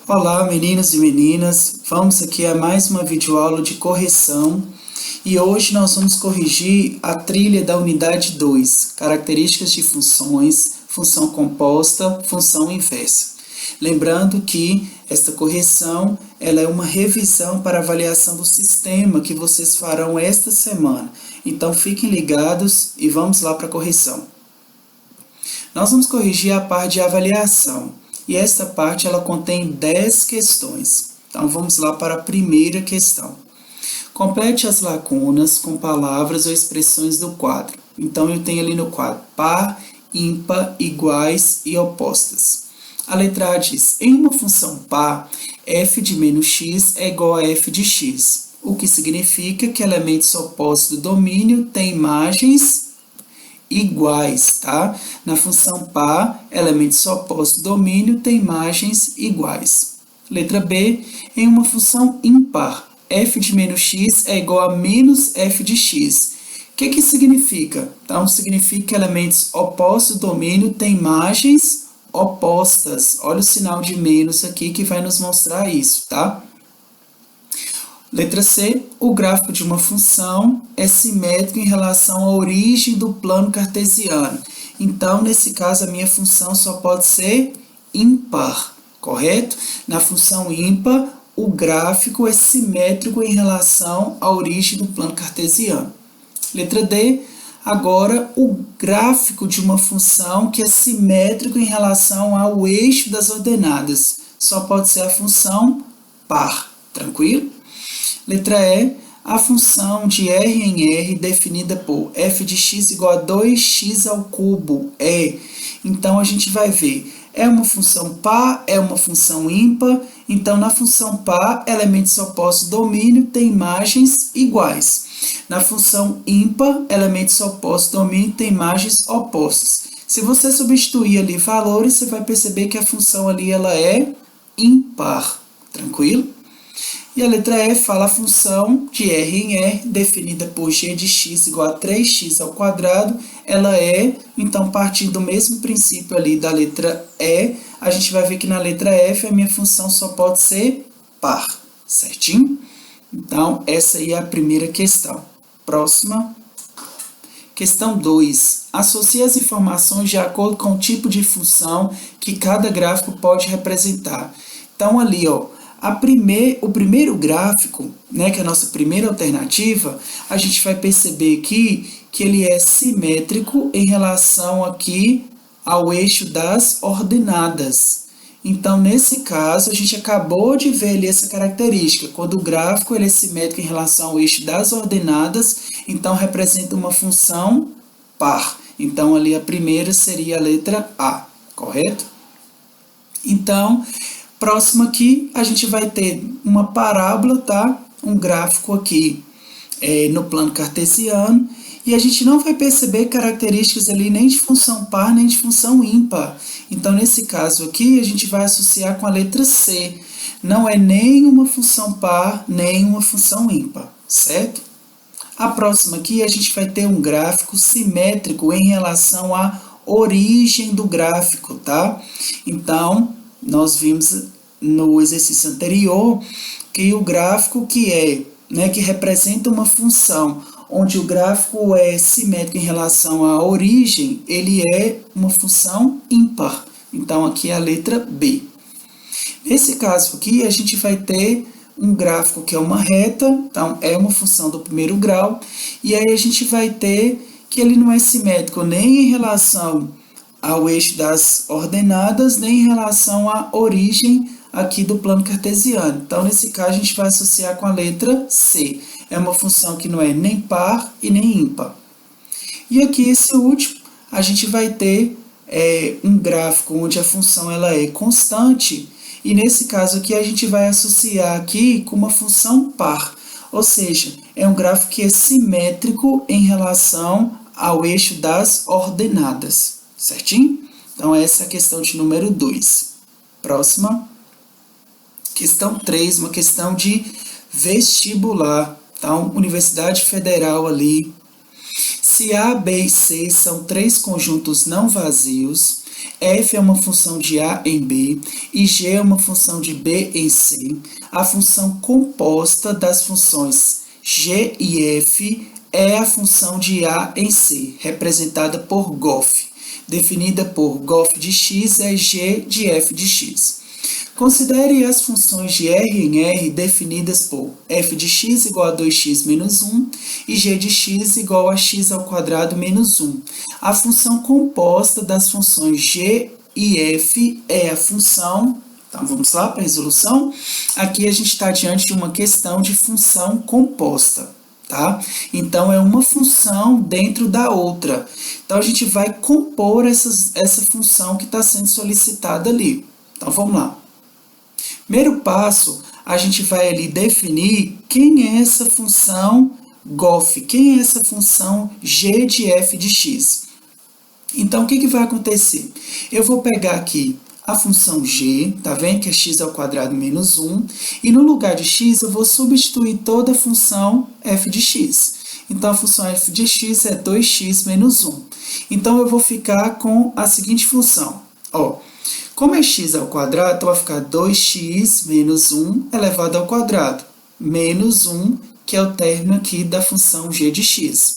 Olá, meninos e meninas, vamos aqui a mais uma videoaula de correção e hoje nós vamos corrigir a trilha da unidade 2, características de funções, função composta, função inversa. Lembrando que esta correção ela é uma revisão para avaliação do sistema que vocês farão esta semana. Então fiquem ligados e vamos lá para a correção. Nós vamos corrigir a parte de avaliação. E esta parte ela contém 10 questões. Então vamos lá para a primeira questão. Complete as lacunas com palavras ou expressões do quadro. Então eu tenho ali no quadro par, ímpar, iguais e opostas. A letra A diz: em uma função par, f de menos x é igual a f de x, o que significa que elementos opostos do domínio têm imagens iguais, tá? Na função par, elementos opostos do domínio têm imagens iguais. Letra B, em uma função ímpar, f de menos x é igual a menos f de x. O que significa? Então, significa que elementos opostos do domínio têm imagens opostas. Olha o sinal de menos aqui que vai nos mostrar isso, tá? Letra C, o gráfico de uma função é simétrico em relação à origem do plano cartesiano. Então, nesse caso, a minha função só pode ser ímpar, correto? Na função ímpar, o gráfico é simétrico em relação à origem do plano cartesiano. Letra D, agora, o gráfico de uma função que é simétrico em relação ao eixo das ordenadas. Só pode ser a função par, tranquilo? Letra E, a função de R em R definida por f de x igual a 2x ao cubo é. Então, a gente vai ver, é uma função par, é uma função ímpar. Então, na função par, elementos opostos do domínio têm imagens iguais. Na função ímpar, elementos opostos do domínio têm imagens opostas. Se você substituir ali valores, você vai perceber que a função ali ela é ímpar, tranquilo? E a letra E fala a função de R em R, definida por g de x igual a 3x ao quadrado, ela é, então, partindo do mesmo princípio ali da letra E, a gente vai ver que na letra F a minha função só pode ser par, certinho? Então, essa aí é a primeira questão. Próxima. Questão 2. Associe as informações de acordo com o tipo de função que cada gráfico pode representar. Então, ali, ó, o primeiro gráfico, né, que é a nossa primeira alternativa, a gente vai perceber aqui que ele é simétrico em relação aqui ao eixo das ordenadas. Então, nesse caso, a gente acabou de ver ali essa característica. Quando o gráfico ele é simétrico em relação ao eixo das ordenadas, então representa uma função par. Então, ali a primeira seria a letra A, correto? Então, próximo aqui, a gente vai ter uma parábola, tá? Um gráfico aqui no plano cartesiano, e a gente não vai perceber características ali nem de função par, nem de função ímpar. Então, nesse caso aqui, a gente vai associar com a letra C. Não é nem uma função par, nem uma função ímpar, certo? A próxima aqui, a gente vai ter um gráfico simétrico em relação à origem do gráfico, tá? Então, nós vimos no exercício anterior que o gráfico que representa uma função onde o gráfico é simétrico em relação à origem, ele é uma função ímpar. Então, aqui é a letra B. Nesse caso aqui, a gente vai ter um gráfico que é uma reta, então é uma função do primeiro grau, e aí a gente vai ter que ele não é simétrico nem em relação ao eixo das ordenadas, nem em relação à origem aqui do plano cartesiano. Então, nesse caso, a gente vai associar com a letra C. É uma função que não é nem par e nem ímpar. E aqui, esse último, a gente vai ter um gráfico onde a função ela é constante, e nesse caso aqui, a gente vai associar aqui com uma função par. Ou seja, é um gráfico que é simétrico em relação ao eixo das ordenadas. Certinho? Então, essa é a questão de número 2. Próxima. Questão 3, uma questão de vestibular. Então, Universidade Federal ali. Se A, B e C são três conjuntos não vazios, f é uma função de a em b e g é uma função de b em c, a função composta das funções g e f é a função de a em c, representada por gof. Definida por gof de x é g de f de x. Considere as funções de R em R definidas por f de x igual a 2x menos 1 e g de x igual a x ao quadrado menos 1. A função composta das funções g e f é a função... Então, vamos lá para a resolução? Aqui a gente está diante de uma questão de função composta, tá? Então, é uma função dentro da outra. Então, a gente vai compor essa função que está sendo solicitada ali. Então, vamos lá. Primeiro passo, a gente vai ali definir quem é essa função gof, quem é essa função g de f de x. Então, o que vai acontecer? Eu vou pegar aqui a função g, tá vendo que é x ao quadrado menos 1, e no lugar de x eu vou substituir toda a função f de x. Então, a função f de x é 2x menos 1. Então, eu vou ficar com a seguinte função, ó. Como é x ao quadrado, então vai ficar 2x menos 1 elevado ao quadrado, menos 1, que é o término aqui da função g de x.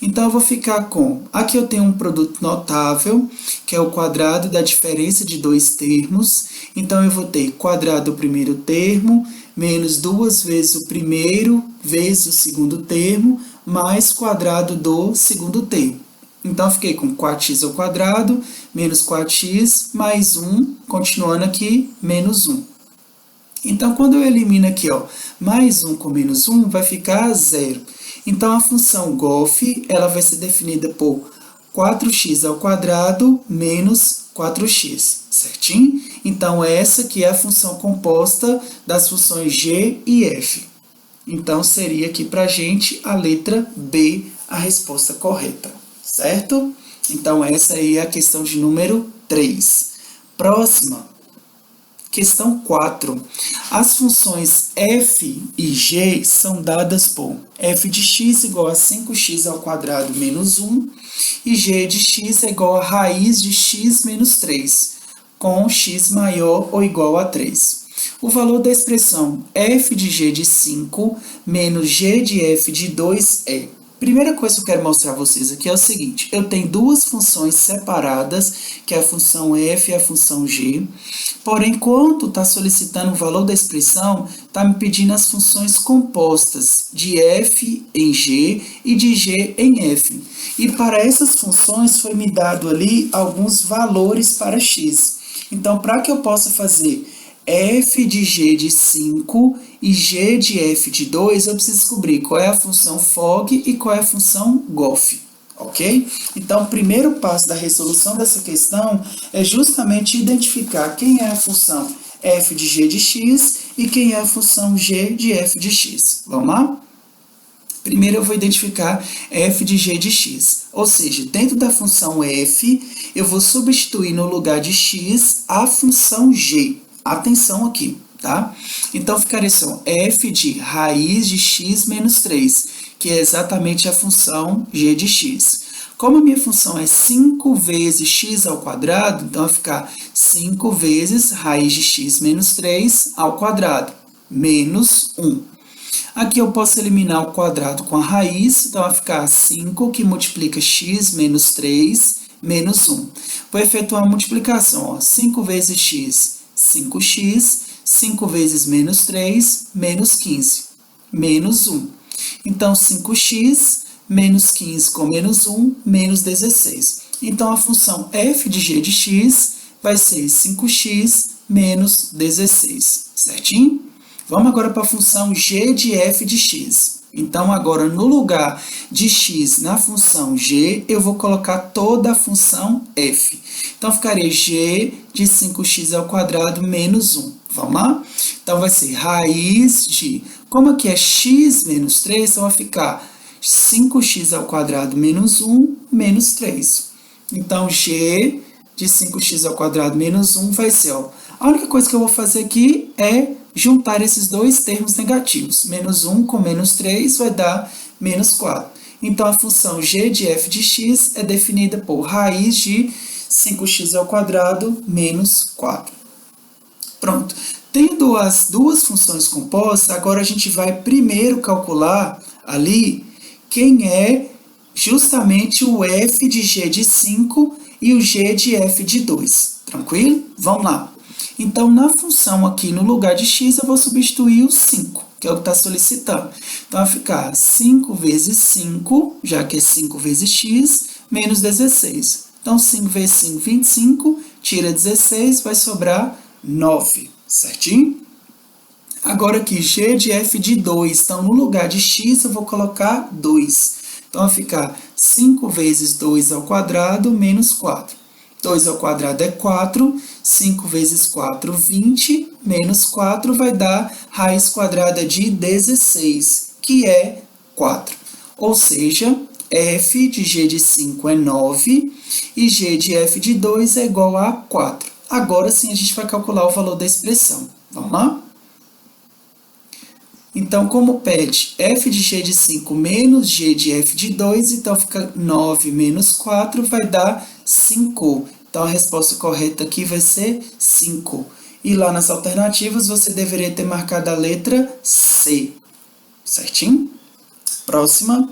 Então, eu vou ficar com... Aqui eu tenho um produto notável, que é o quadrado da diferença de dois termos. Então, eu vou ter quadrado do primeiro termo, menos 2 vezes o primeiro, vezes o segundo termo, mais quadrado do segundo termo. Então, eu fiquei com 4x ao quadrado, menos 4x, mais 1, continuando aqui, menos 1. Então, quando eu elimino aqui, ó, mais 1 com menos 1, vai ficar 0. Então, a função gof, ela vai ser definida por 4x ao quadrado menos 4x, certinho? Então, essa aqui é a função composta das funções g e f. Então, seria aqui para a gente a letra B, a resposta correta. Certo? Então, essa aí é a questão de número 3. Próxima, questão 4. As funções f e g são dadas por f de x igual a 5x ao quadrado menos 1 e g de x é igual a raiz de x menos 3, com x maior ou igual a 3. O valor da expressão f de g de 5 menos g de f de 2 é... Primeira coisa que eu quero mostrar a vocês aqui é o seguinte, eu tenho duas funções separadas, que é a função f e a função g, porém, quando está solicitando o valor da expressão, está me pedindo as funções compostas de f em g e de g em f. E para essas funções foi me dado ali alguns valores para x. Então, para que eu possa fazer f de g de 5 e g de f de 2, eu preciso descobrir qual é a função fog e qual é a função gof, ok? Então, o primeiro passo da resolução dessa questão é justamente identificar quem é a função f de g de x e quem é a função g de f de x. Vamos lá? Primeiro eu vou identificar f de g de x, ou seja, dentro da função f, eu vou substituir no lugar de x a função g. Atenção aqui, tá? Então, ficaria assim, f de raiz de x menos 3, que é exatamente a função g de x. Como a minha função é 5 vezes x ao quadrado, então vai ficar 5 vezes raiz de x menos 3 ao quadrado, menos 1. Aqui eu posso eliminar o quadrado com a raiz, então vai ficar 5 que multiplica x menos 3, menos 1. Vou efetuar a multiplicação, ó, 5 vezes x, 5x, 5 vezes menos 3, menos 15, menos 1. Então, 5x, menos 15 com menos 1, menos 16. Então, a função f de g de x vai ser 5x menos 16, certinho? Vamos agora para a função g de f de x. Então, agora, no lugar de x na função g, eu vou colocar toda a função f. Então, ficaria g de 5x ao quadrado menos 1. Vamos lá? Então, vai ser raiz de... Como aqui é x menos 3, então vai ficar 5x ao quadrado menos 1 menos 3. Então, g de 5x ao quadrado menos 1 vai ser... Ó, a única coisa que eu vou fazer aqui é juntar esses dois termos negativos. Menos 1 com menos 3 vai dar menos 4. Então, a função g de f de x é definida por raiz de 5x² menos 4. Pronto. Tendo as duas funções compostas, agora a gente vai primeiro calcular ali quem é justamente o f de g de 5 e o g de f de 2. Tranquilo? Vamos lá. Então, na função aqui, no lugar de x, eu vou substituir o 5, que é o que está solicitando. Então, vai ficar 5 vezes 5, já que é 5 vezes x, menos 16. Então, 5 vezes 5, 25, tira 16, vai sobrar 9, certinho? Agora aqui, g de f de 2, então no lugar de x eu vou colocar 2. Então vai ficar 5 vezes 2² menos 4. 2² é 4, 5 vezes 4, 20, menos 4 vai dar raiz quadrada de 16, que é 4. Ou seja, f de g de 5 é 9 e g de f de 2 é igual a 4. Agora sim a gente vai calcular o valor da expressão. Vamos lá? Então, como pede f de g de 5 menos g de f de 2, então fica 9 menos 4 vai dar 5. Então, a resposta correta aqui vai ser 5. E lá nas alternativas, você deveria ter marcado a letra C. Certinho? Próxima.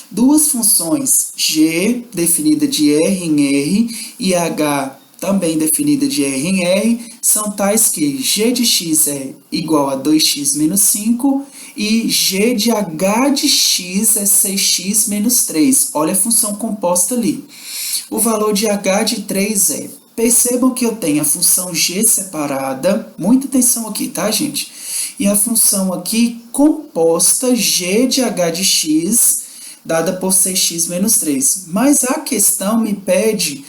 Duas funções g, definida de R em R, e h, também definida de R em R, são tais que g de x é igual a 2x menos 5 e g de h de x é 6x menos 3. Olha a função composta ali. O valor de h de 3 é... Percebam que eu tenho a função g separada, muita atenção aqui, tá, gente? E a função aqui composta g de h de x, dada por 6x menos 3. Mas a questão me pede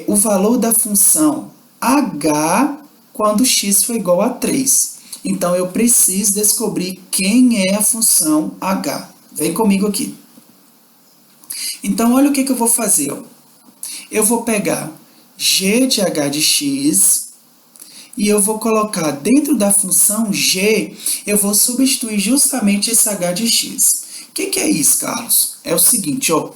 o valor da função h quando x for igual a 3. Então, eu preciso descobrir quem é a função h. Vem comigo aqui. Então, olha o que eu vou fazer. Eu vou pegar g de h de x e eu vou colocar dentro da função g, eu vou substituir justamente esse h de x. O que é isso, Carlos? É o seguinte, ó,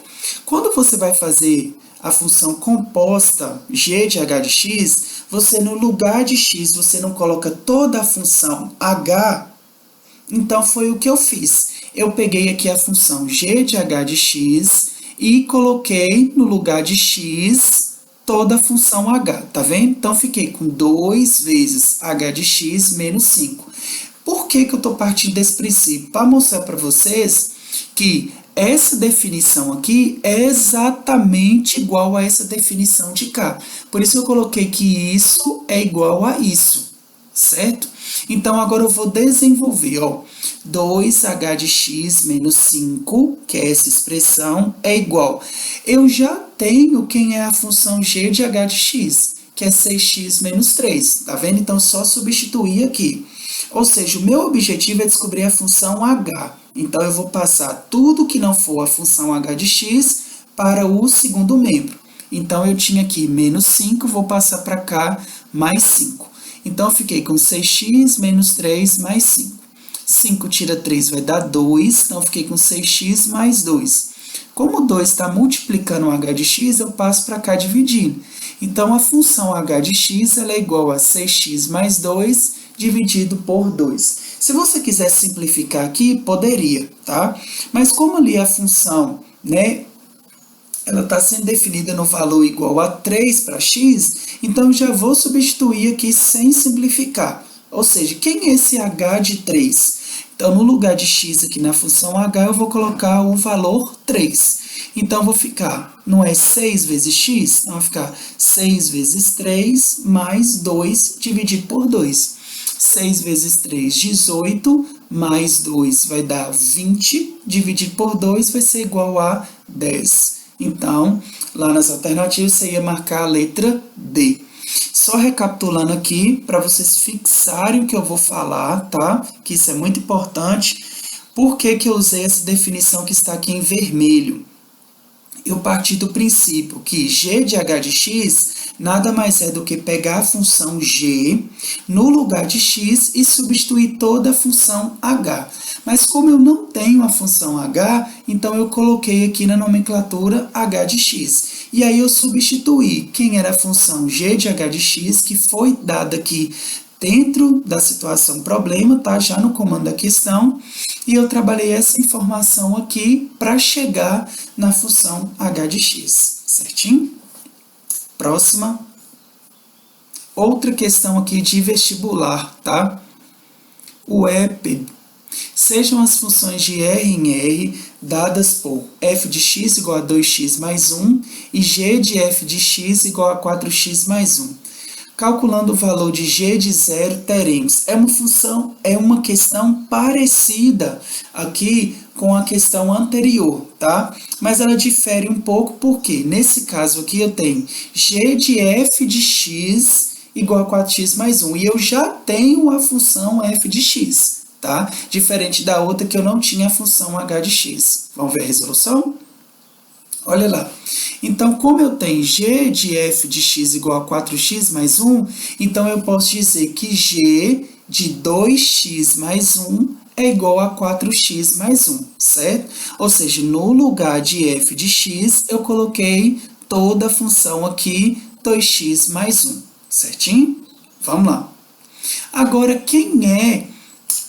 quando você vai fazer a função composta g de h de x, você no lugar de x, você não coloca toda a função h, então foi o que eu fiz. Eu peguei aqui a função g de h de x e coloquei no lugar de x toda a função h, tá vendo? Então, fiquei com 2 vezes h de x menos 5. Por que eu estou partindo desse princípio? Para mostrar para vocês que essa definição aqui é exatamente igual a essa definição de cá. Por isso eu coloquei que isso é igual a isso, certo? Então, agora eu vou desenvolver, ó, 2h de x menos 5, que é essa expressão, é igual. Eu já tenho quem é a função g de h de x, que é 6x menos 3, tá vendo? Então, só substituir aqui. Ou seja, o meu objetivo é descobrir a função h. Então, eu vou passar tudo que não for a função h de x para o segundo membro. Então, eu tinha aqui menos 5, vou passar para cá mais 5. Então, eu fiquei com 6x menos 3 mais 5. 5 tira 3 vai dar 2, então, eu fiquei com 6x mais 2. Como o 2 está multiplicando o h de x, eu passo para cá dividindo. Então, a função h de x ela é igual a 6x mais 2 dividido por 2. Se você quiser simplificar aqui, poderia, tá? Mas como ali a função, né, ela está sendo definida no valor igual a 3 para x, então já vou substituir aqui sem simplificar. Ou seja, quem é esse h de 3? Então, no lugar de x aqui na função h, eu vou colocar o valor 3. Então, vou ficar, não é 6 vezes x? Então, vai ficar 6 vezes 3 mais 2 dividido por 2. 6 vezes 3, 18, mais 2 vai dar 20, dividido por 2 vai ser igual a 10. Então, lá nas alternativas, você ia marcar a letra D. Só recapitulando aqui, para vocês fixarem o que eu vou falar, tá? Que isso é muito importante. Por que eu usei essa definição que está aqui em vermelho? Eu parti do princípio que g de h de x nada mais é do que pegar a função g no lugar de x e substituir toda a função h. Mas como eu não tenho a função h, então eu coloquei aqui na nomenclatura h de x. E aí eu substituí quem era a função g de h de x, que foi dada aqui dentro da situação problema, tá? Já no comando da questão, e eu trabalhei essa informação aqui para chegar na função h de x, certinho? Próxima. Outra questão aqui de vestibular, tá? O EP. Sejam as funções de R em R dadas por f de x igual a 2x mais 1 e g de f de x igual a 4x mais 1. Calculando o valor de g de 0, teremos. É uma questão parecida aqui com a questão anterior, tá? Mas ela difere um pouco porque, nesse caso aqui, eu tenho g de f de x igual a 4x mais 1. E eu já tenho a função f de x, tá? Diferente da outra que eu não tinha a função h de x. Vamos ver a resolução? Olha lá. Então, como eu tenho g de f de x igual a 4x mais 1, então eu posso dizer que g de 2x mais 1 é igual a 4x mais 1, certo? Ou seja, no lugar de f de x, eu coloquei toda a função aqui, 2x mais 1, certinho? Vamos lá. Agora,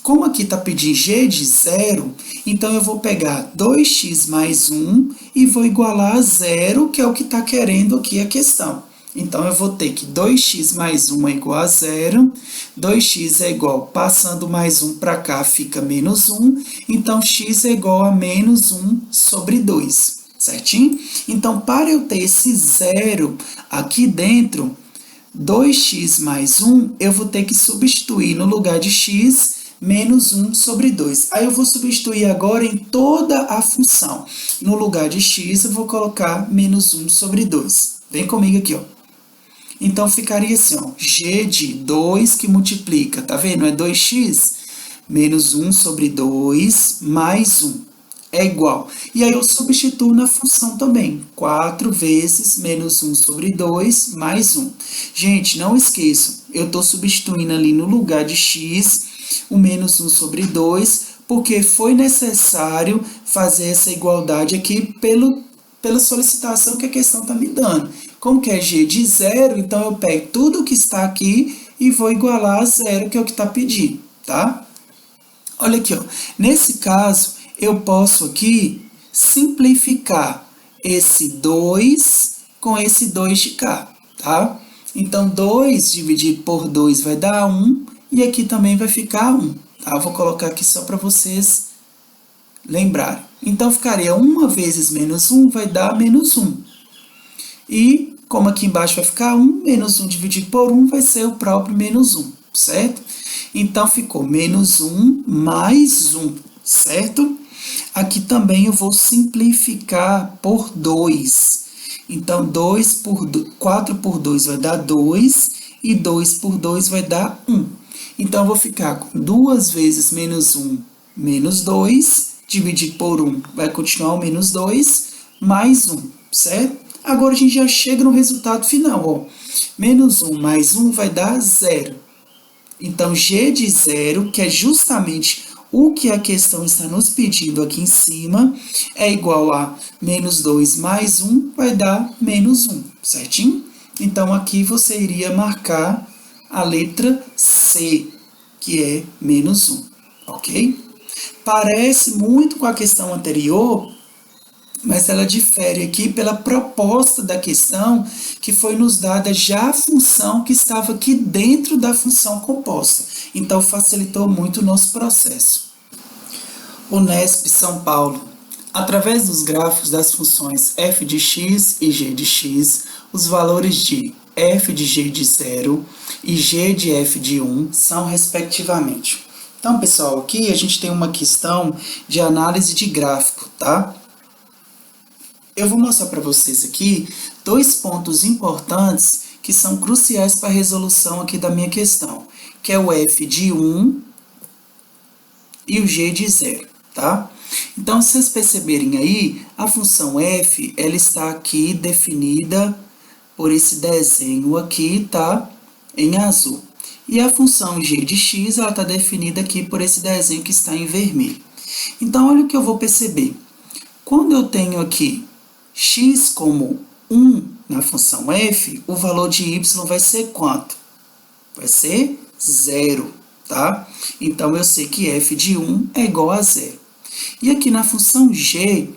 como aqui está pedindo g de 0, então eu vou pegar 2x mais 1 e vou igualar a 0, que é o que está querendo aqui a questão. Então, eu vou ter que 2x mais 1 é igual a 0, 2x é igual, passando mais 1 para cá, fica menos 1, então x é igual a menos 1 sobre 2, certinho? Então, para eu ter esse 0 aqui dentro, 2x mais 1, eu vou ter que substituir no lugar de x, menos 1 sobre 2. Aí eu vou substituir agora em toda a função. No lugar de x, eu vou colocar menos 1 sobre 2. Vem comigo aqui, ó. Então, ficaria assim, ó, g de 2 que multiplica, tá vendo? É 2x menos 1 sobre 2 mais 1 é igual. E aí eu substituo na função também. 4 vezes menos 1 sobre 2 mais 1. Gente, não esqueçam, eu estou substituindo ali no lugar de x o menos 1 sobre 2, porque foi necessário fazer essa igualdade aqui pela solicitação que a questão está me dando. Como que é g de 0, então eu pego tudo que está aqui e vou igualar a 0, que é o que está pedindo, tá? Olha aqui, ó. Nesse caso, eu posso aqui simplificar esse 2 com esse 2 de cá, tá? Então, 2 dividido por 2 vai dar 1, e aqui também vai ficar 1, tá? Eu vou colocar aqui só para vocês lembrarem. Então, ficaria 1 vezes menos 1 vai dar menos 1. E, como aqui embaixo vai ficar 1, menos 1 dividido por 1 vai ser o próprio menos 1, certo? Então, ficou menos 1 mais 1, certo? Aqui também eu vou simplificar por 2. Então, 4 por 2 vai dar 2, e 2 por 2 vai dar 1. Então, eu vou ficar com 2 vezes menos 1, menos 2, dividido por 1 vai continuar o menos 2, mais 1, certo? Agora, a gente já chega no resultado final, ó. Menos 1 mais 1 vai dar 0. Então, g de 0, que é justamente o que a questão está nos pedindo aqui em cima, é igual a menos 2 mais 1, vai dar menos 1, certinho? Então, aqui você iria marcar a letra C, que é menos 1, ok? Parece muito com a questão anterior, mas ela difere aqui pela proposta da questão, que foi nos dada já a função que estava aqui dentro da função composta. Então, facilitou muito o nosso processo. Unesp São Paulo. Através dos gráficos das funções f de x e g de x, os valores de f de g de 0 e g de f de 1 são respectivamente. Então, pessoal, aqui a gente tem uma questão de análise de gráfico, tá? Eu vou mostrar para vocês aqui 2 pontos importantes que são cruciais para a resolução aqui da minha questão, que é o f de 1 e o g de 0, tá? Então, se vocês perceberem aí, a função f, ela está aqui definida por esse desenho aqui, tá? Em azul. E a função g de x, ela está definida aqui por esse desenho que está em vermelho. Então, olha o que eu vou perceber. Quando eu tenho aqui x como 1 na função f, o valor de y vai ser quanto? Vai ser 0, tá? Então, eu sei que f de 1 é igual a 0. E aqui na função g,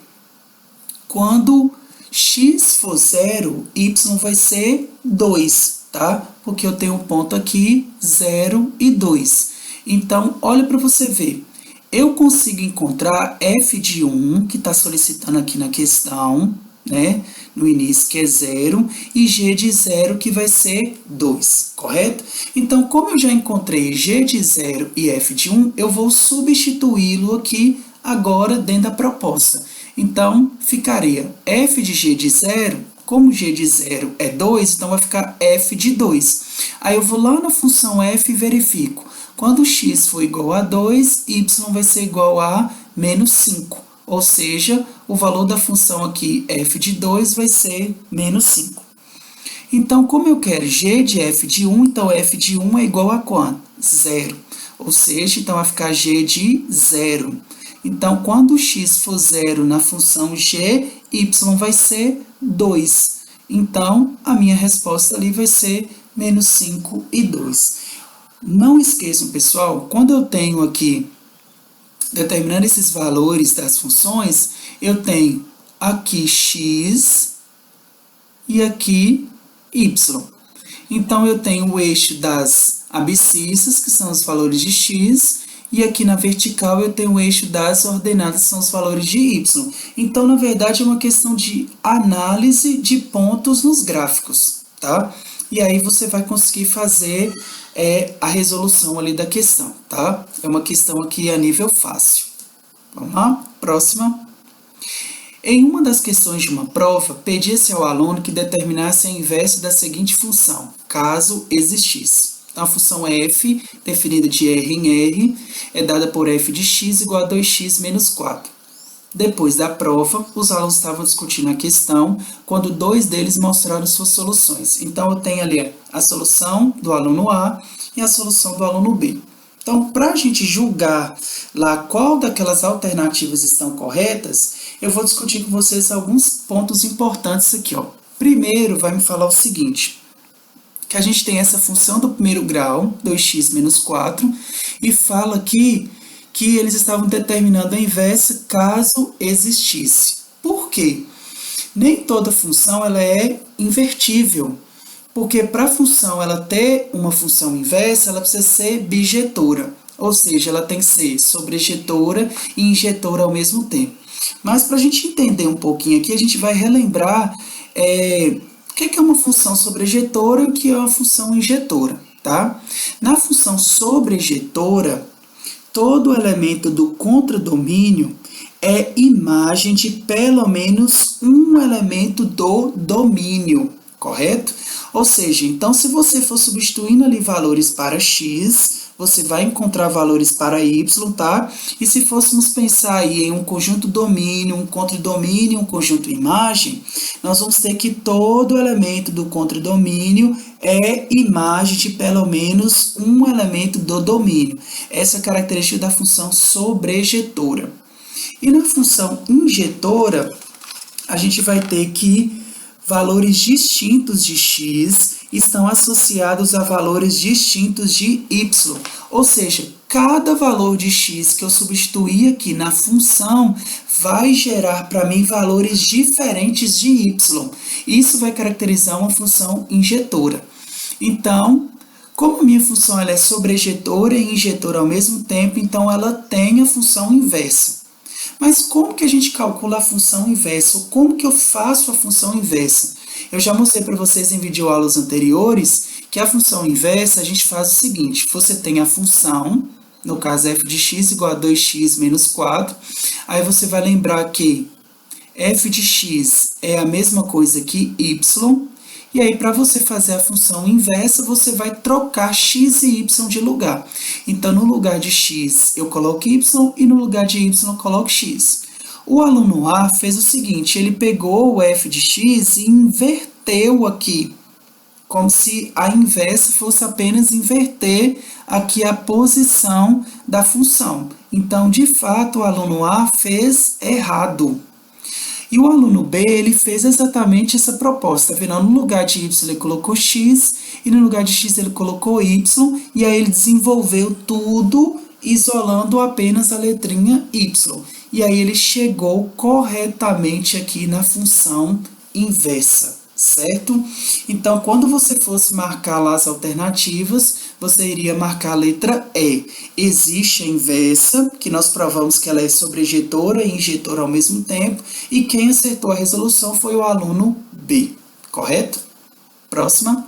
quando x for 0, y vai ser 2, tá? Porque eu tenho um ponto aqui, 0 e 2. Então, olha para você ver. Eu consigo encontrar f de 1, que está solicitando aqui na questão, né? No início, que é 0, e g de 0, que vai ser 2, correto? Então, como eu já encontrei g de 0 e f de 1, eu vou substituí-lo aqui agora dentro da proposta. Então, ficaria f de g de 0, como g de 0 é 2, então vai ficar f de 2. Aí eu vou lá na função f e verifico. Quando x for igual a 2, y vai ser igual a menos 5. Ou seja, o valor da função aqui, f de 2, vai ser menos 5. Então, como eu quero g de f de 1, então f de 1 é igual a quanto? 0. Ou seja, então vai ficar g de 0. Então, quando x for 0 na função g, y vai ser 2. Então, a minha resposta ali vai ser menos 5 e 2. Não esqueçam, pessoal, quando eu tenho aqui, determinando esses valores das funções, eu tenho aqui x e aqui y. Então, eu tenho o eixo das abscissas, que são os valores de x, e aqui na vertical eu tenho o eixo das ordenadas, que são os valores de y. Então, na verdade, é uma questão de análise de pontos nos gráficos, tá? E aí você vai conseguir fazer a resolução ali da questão, tá? É uma questão aqui a nível fácil. Vamos lá? Próxima. Em uma das questões de uma prova, pedia-se ao aluno que determinasse a inversa da seguinte função, caso existisse. Então, a função f, definida de r em r, é dada por f de x igual a 2x menos 4. Depois da prova, os alunos estavam discutindo a questão, quando dois deles mostraram suas soluções. Então, eu tenho ali a solução do aluno A e a solução do aluno B. Então, para a gente julgar lá qual daquelas alternativas estão corretas, eu vou discutir com vocês alguns pontos importantes aqui, ó. Primeiro, vai me falar o seguinte, que a gente tem essa função do primeiro grau, 2x menos 4, e fala aqui que eles estavam determinando a inversa caso existisse. Por quê? Nem toda função ela é invertível, porque para a função ela ter uma função inversa, ela precisa ser bijetora, ou seja, ela tem que ser sobrejetora e injetora ao mesmo tempo. Mas para a gente entender um pouquinho aqui, a gente vai relembrar o que é uma função sobrejetora e o que é uma função injetora, tá? Na função sobrejetora, todo elemento do contradomínio é imagem de pelo menos um elemento do domínio, correto? Ou seja, então se você for substituindo ali valores para x, você vai encontrar valores para y, tá? E se fôssemos pensar aí em um conjunto domínio, um contradomínio, um conjunto imagem, nós vamos ter que todo elemento do contradomínio é imagem de pelo menos um elemento do domínio. Essa é a característica da função sobrejetora. E na função injetora, a gente vai ter que valores distintos de x estão associados a valores distintos de y. Ou seja, cada valor de x que eu substituir aqui na função vai gerar para mim valores diferentes de y. Isso vai caracterizar uma função injetora. Então, como a minha função ela é sobrejetora e injetora ao mesmo tempo, então ela tem a função inversa. Mas como que a gente calcula a função inversa? Como que eu faço a função inversa? Eu já mostrei para vocês em videoaulas anteriores que a função inversa a gente faz o seguinte, você tem a função, no caso f de x igual a 2x menos 4, aí você vai lembrar que f de x é a mesma coisa que y, e aí para você fazer a função inversa, você vai trocar x e y de lugar. Então, no lugar de x eu coloco y e no lugar de y eu coloco x. O aluno A fez o seguinte, ele pegou o f de x e inverteu aqui como se a inversa fosse apenas inverter aqui a posição da função. Então, de fato, o aluno A fez errado. E o aluno B, ele fez exatamente essa proposta, tá vendo? No lugar de y ele colocou x, e no lugar de x ele colocou y, e aí ele desenvolveu tudo isolando apenas a letrinha y. E aí ele chegou corretamente aqui na função inversa, certo? Então, quando você fosse marcar lá as alternativas, você iria marcar a letra E. Existe a inversa, que nós provamos que ela é sobrejetora e injetora ao mesmo tempo, e quem acertou a resolução foi o aluno B, correto? Próxima.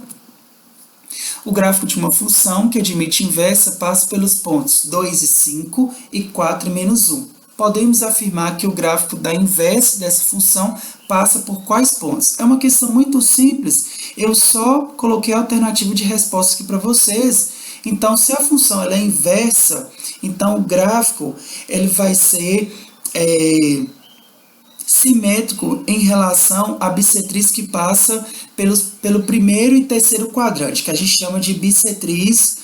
O gráfico de uma função que admite inversa passa pelos pontos 2 e 5 e 4 e menos 1. Podemos afirmar que o gráfico da inversa dessa função passa por quais pontos? É uma questão muito simples, eu só coloquei a alternativa de resposta aqui para vocês. Então, se a função ela é inversa, então o gráfico ele vai ser simétrico em relação à bissetriz que passa pelo primeiro e terceiro quadrante, que a gente chama de bissetriz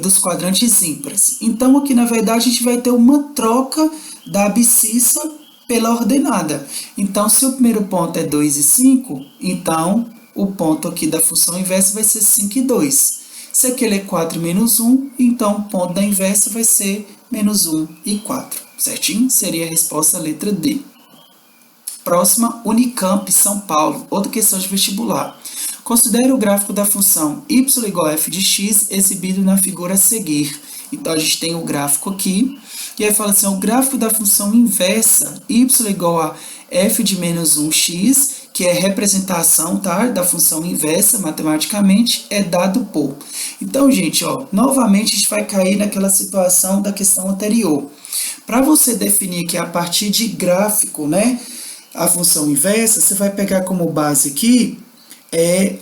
dos quadrantes ímpares. Então, aqui na verdade a gente vai ter uma troca da abscissa pela ordenada. Então, se o primeiro ponto é 2 e 5, então o ponto aqui da função inversa vai ser 5 e 2. Se aquele é 4 e menos 1, então o ponto da inversa vai ser menos 1 e 4. Certinho? Seria a resposta a letra D. Próxima, Unicamp, São Paulo. Outra questão de vestibular. Considere o gráfico da função y igual a f de x exibido na figura a seguir. Então, a gente tem o gráfico aqui. E aí fala assim, o gráfico da função inversa, y igual a f de menos 1x, que é representação, tá, da função inversa, matematicamente, é dado por. Então, gente, ó, novamente a gente vai cair naquela situação da questão anterior. Para você definir aqui a partir de gráfico, né, a função inversa, você vai pegar como base aqui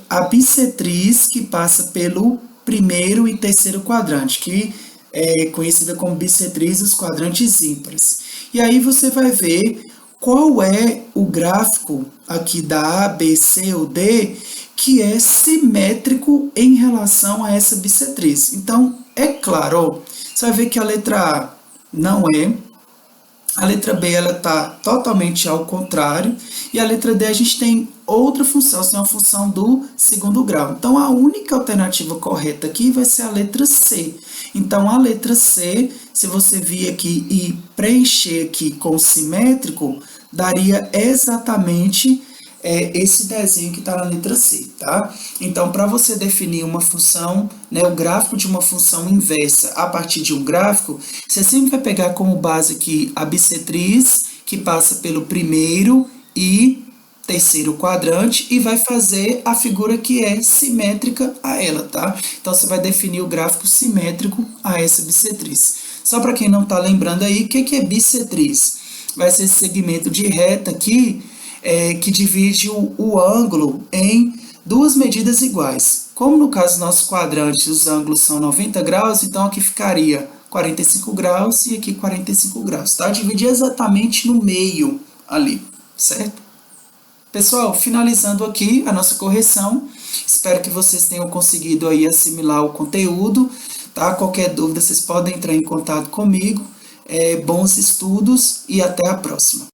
a bissetriz que passa pelo primeiro e terceiro quadrante, que é conhecida como bissetriz dos quadrantes ímpares. E aí você vai ver qual é o gráfico aqui da A, B, C ou D que é simétrico em relação a essa bissetriz. Então, é claro, ó, você vai ver que a letra A não é, a letra B ela está totalmente ao contrário, e a letra D a gente tem outra função, assim, uma função do segundo grau. Então, a única alternativa correta aqui vai ser a letra C. Então, a letra C, se você vir aqui e preencher aqui com simétrico, daria exatamente esse desenho que está na letra C, tá? Então, para você definir uma função, né, o gráfico de uma função inversa a partir de um gráfico, você sempre vai pegar como base aqui a bissetriz, que passa pelo primeiro e terceiro quadrante, e vai fazer a figura que é simétrica a ela, tá? Então, você vai definir o gráfico simétrico a essa bissetriz. Só para quem não está lembrando aí, o que é bissetriz? Vai ser esse segmento de reta aqui, que divide o ângulo em duas medidas iguais. Como no caso do nosso quadrante os ângulos são 90 graus, então aqui ficaria 45 graus e aqui 45 graus, tá? Dividir exatamente no meio ali, certo? Pessoal, finalizando aqui a nossa correção, espero que vocês tenham conseguido aí assimilar o conteúdo, tá? Qualquer dúvida vocês podem entrar em contato comigo. Bons estudos e até a próxima.